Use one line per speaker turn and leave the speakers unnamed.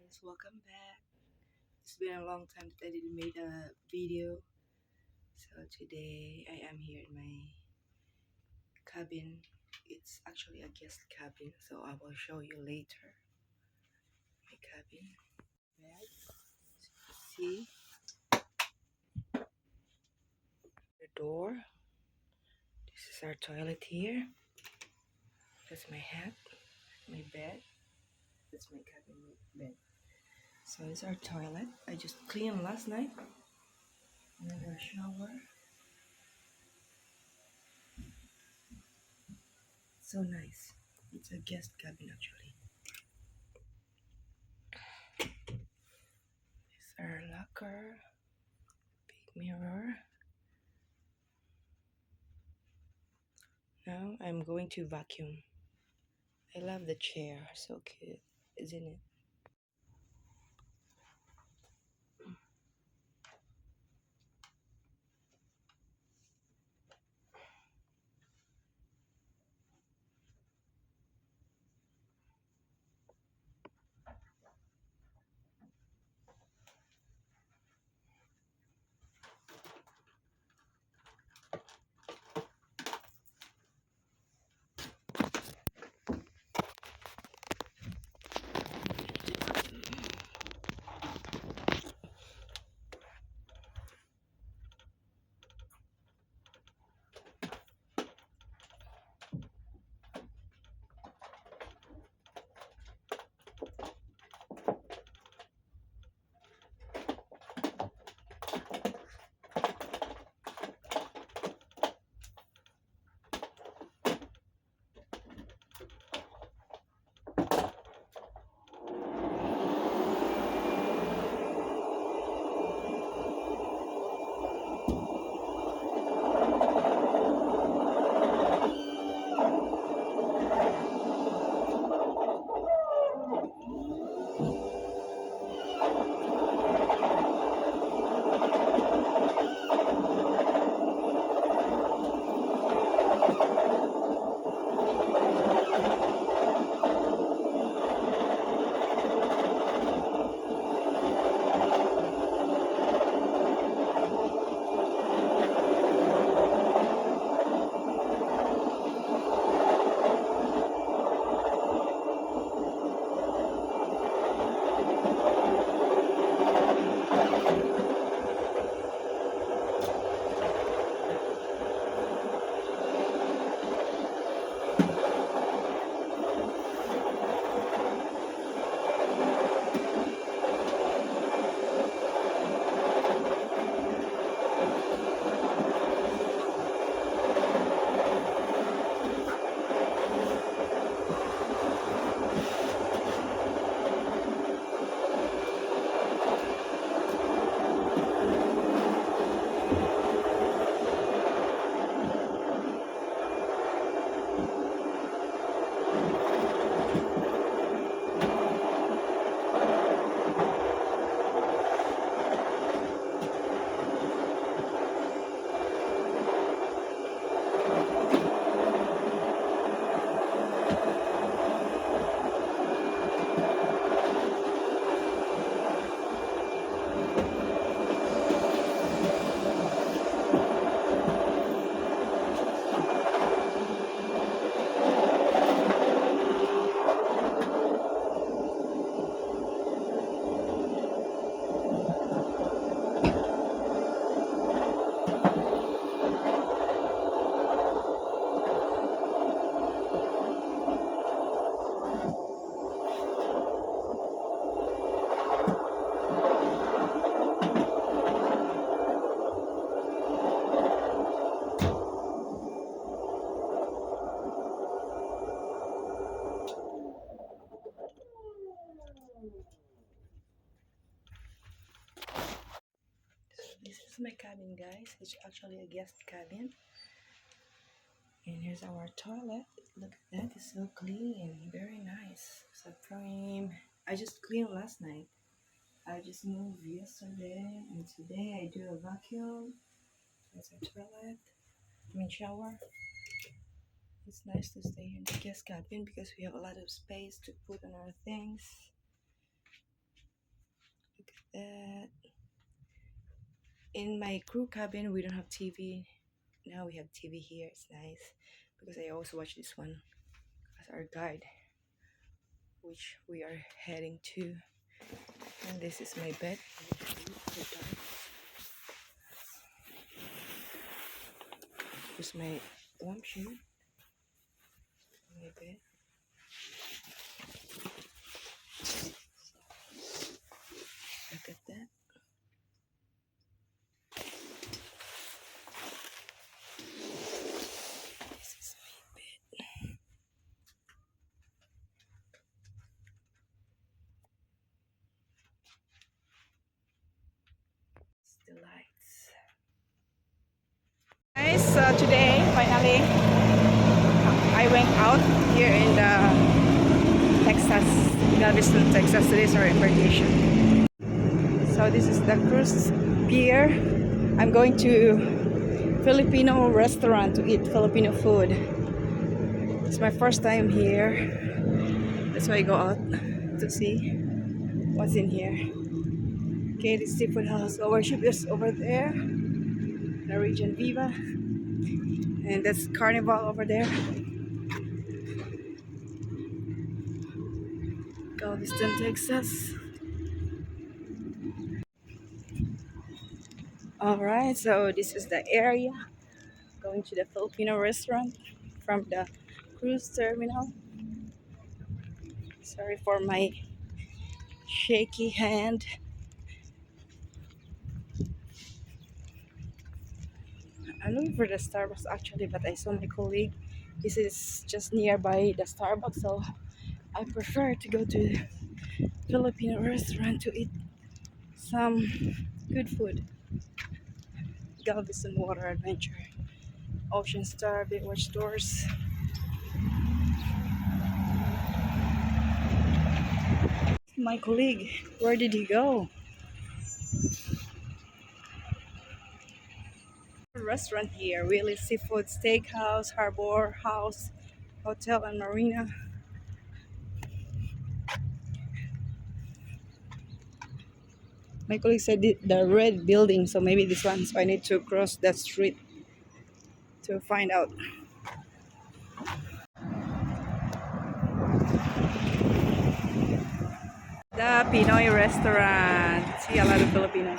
guys, welcome back. It's been a long time that I didn't make a video. So today I am here in my cabin. It's actually a guest cabin, so I will show you later my cabin. Bed. See the door. This is our toilet here. That's my hat, my bed. That's my cabin bed. So it's our toilet. I just cleaned last night. Another shower. So nice. It's a guest cabin actually. It's our locker, big mirror. Now I'm going to vacuum. I love the chair, so cute, isn't it? This is my cabin, guys. It's actually a guest cabin. And here's our toilet. Look at that, it's so clean. Very nice. So frame. I just cleaned last night. I just moved yesterday and today I do a vacuum. There's a toilet. Shower. It's nice to stay in the guest cabin because we have a lot of space to put on our things. In my crew cabin, we don't have TV. Now we have TV here. It's nice because I also watch this one as our guide, which we are heading to. And this is my bed. Here's my warm shoe. My bed. Look at that. This is my bed. It's the lights. Guys, so today finally I went out here in the Texas, Galveston, Texas. Today's our invitation. So this is the cruise pier. I'm going to Filipino restaurant to eat Filipino food. It's my first time here. That's why I go out to see what's in here. Okay, the seafood house. Our ship is over there. Norwegian Viva. And that's Carnival over there. Galveston, Texas. Alright, so this is the area. Going to the Filipino restaurant from the cruise terminal. Sorry for my shaky hand. I'm looking for the Starbucks actually, but I saw my colleague. This is just nearby the Starbucks, so I prefer to go to the Filipino restaurant to eat some good food. Galveston Water Adventure, Ocean Star, Big Watch Stores. My colleague, where did he go? Restaurant here, Willie Seafood Steakhouse, Harbor House, Hotel and Marina. My colleague said the red building, so maybe this one. So I need to cross that street to find out. The Pinoy restaurant. See a lot of Filipino.